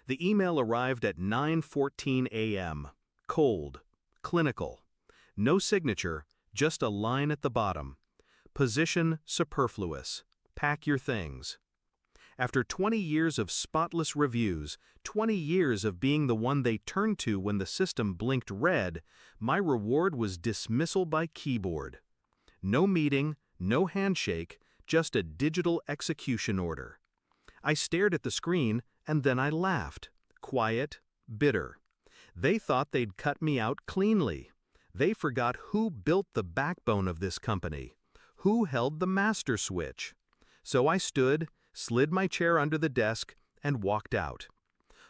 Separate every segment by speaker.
Speaker 1: The email arrived at 9:14 a.m. Cold, clinical. No signature, just a line at the bottom. Position superfluous. Pack your things. After 20 years of spotless reviews, 20 years of being the one they turned to when the system blinked red, my reward was dismissal by keyboard. No meeting, no handshake, just a digital execution order. I stared at the screen, and then I laughed. Quiet, bitter. They thought they'd cut me out cleanly. They forgot who built the backbone of this company, who held the master switch. So I stood, slid my chair under the desk, and walked out.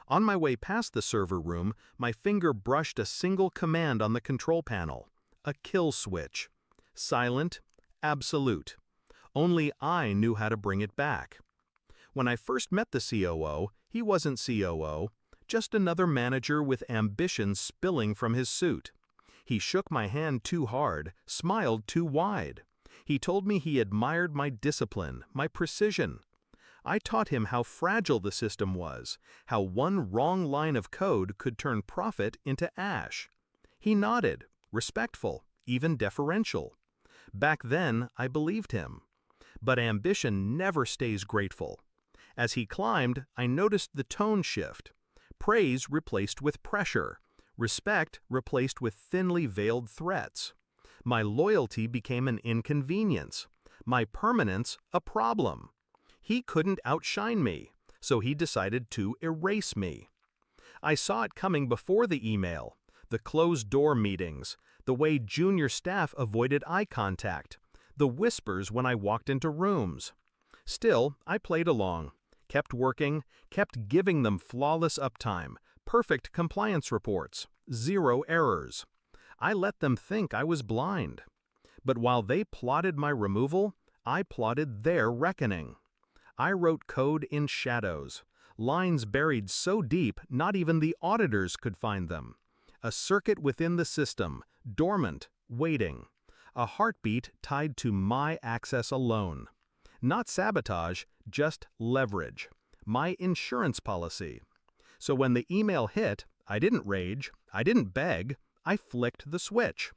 Speaker 1: On my way past the server room, my finger brushed a single command on the control panel. A kill switch. Silent, absolute. Only I knew how to bring it back. When I first met the COO, he wasn't COO, just another manager with ambition spilling from his suit. He shook my hand too hard, smiled too wide. He told me he admired my discipline, my precision. I taught him how fragile the system was, how one wrong line of code could turn profit into ash. He nodded, respectful, even deferential. Back then, I believed him. But ambition never stays grateful. As he climbed, I noticed the tone shift. Praise replaced with pressure. Respect replaced with thinly veiled threats. My loyalty became an inconvenience. My permanence a problem. He couldn't outshine me, so he decided to erase me. I saw it coming before the email, the closed-door meetings, the way junior staff avoided eye contact, the whispers when I walked into rooms. Still, I played along, kept working, kept giving them flawless uptime, perfect compliance reports, zero errors. I let them think I was blind. But while they plotted my removal, I plotted their reckoning. I wrote code in shadows, lines buried so deep not even the auditors could find them. A circuit within the system, dormant, waiting. A heartbeat tied to my access alone. Not sabotage, just leverage. My insurance policy. So when the email hit, I didn't rage, I didn't beg, I flicked the switch.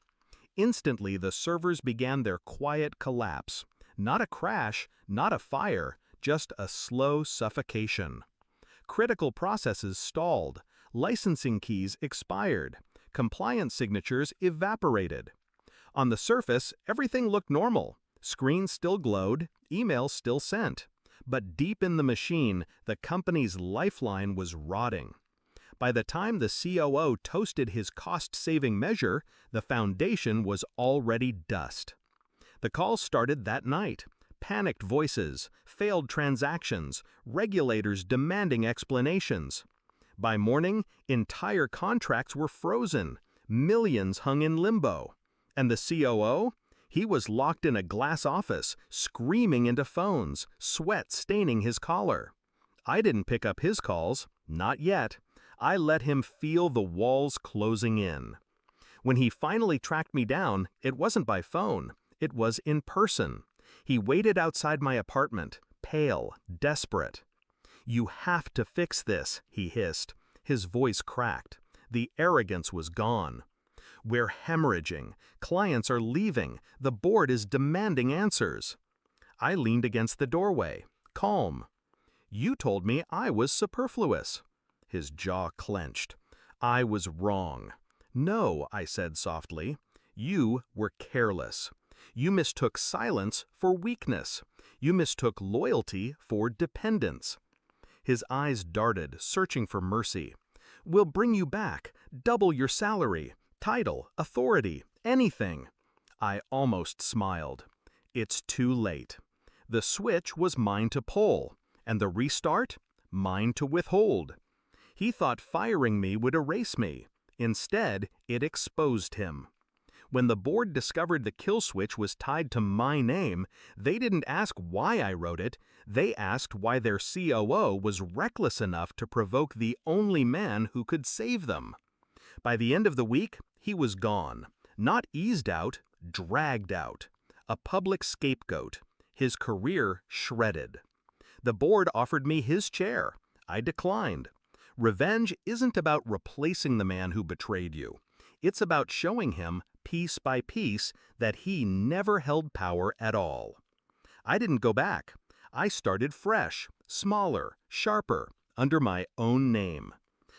Speaker 1: Instantly the servers began their quiet collapse. Not a crash, not a fire, just a slow suffocation. Critical processes stalled, licensing keys expired, compliance signatures evaporated. On the surface, everything looked normal. Screens still glowed, emails still sent. But deep in the machine, the company's lifeline was rotting. By the time the COO toasted his cost-saving measure, the foundation was already dust. The calls started that night. Panicked voices, failed transactions, regulators demanding explanations. By morning, entire contracts were frozen, millions hung in limbo. And the COO? He was locked in a glass office, screaming into phones, sweat staining his collar. I didn't pick up his calls, not yet. I let him feel the walls closing in. When he finally tracked me down, it wasn't by phone, it was in person. He waited outside my apartment, pale, desperate. "You have to fix this," he hissed. His voice cracked. The arrogance was gone. "We're hemorrhaging. Clients are leaving. The board is demanding answers." I leaned against the doorway, calm. "You told me I was superfluous." His jaw clenched. I was wrong. "No," I said softly. "You were careless. You mistook silence for weakness. You mistook loyalty for dependence." His eyes darted, searching for mercy. "We'll bring you back. Double your salary. Title, authority, anything." I almost smiled. It's too late. The switch was mine to pull, and the restart, mine to withhold. He thought firing me would erase me. Instead, it exposed him. When the board discovered the kill switch was tied to my name, they didn't ask why I wrote it, they asked why their COO was reckless enough to provoke the only man who could save them. By the end of the week, he was gone. Not eased out, dragged out. A public scapegoat. His career shredded. The board offered me his chair. I declined. Revenge isn't about replacing the man who betrayed you. It's about showing him, piece by piece, that he never held power at all. I didn't go back. I started fresh, smaller, sharper, under my own name.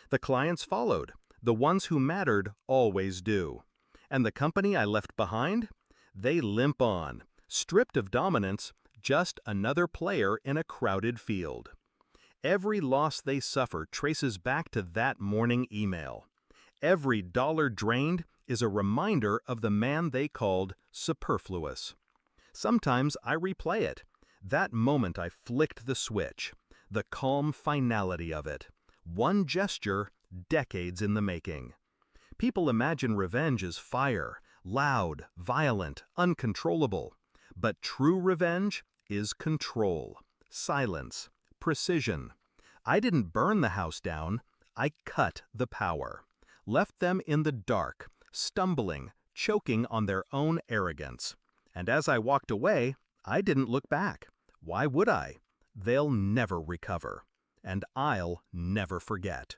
Speaker 1: The clients followed. The ones who mattered always do. And the company I left behind? They limp on, stripped of dominance, just another player in a crowded field. Every loss they suffer traces back to that morning email. Every dollar drained is a reminder of the man they called Superfluous. Sometimes I replay it. That moment I flicked the switch. The calm finality of it. One gesture, decades in the making. People imagine revenge as fire, loud, violent, uncontrollable. But true revenge is control, silence, precision. I didn't burn the house down. I cut the power. Left them in the dark, stumbling, choking on their own arrogance. And as I walked away, I didn't look back. Why would I? They'll never recover. And I'll never forget.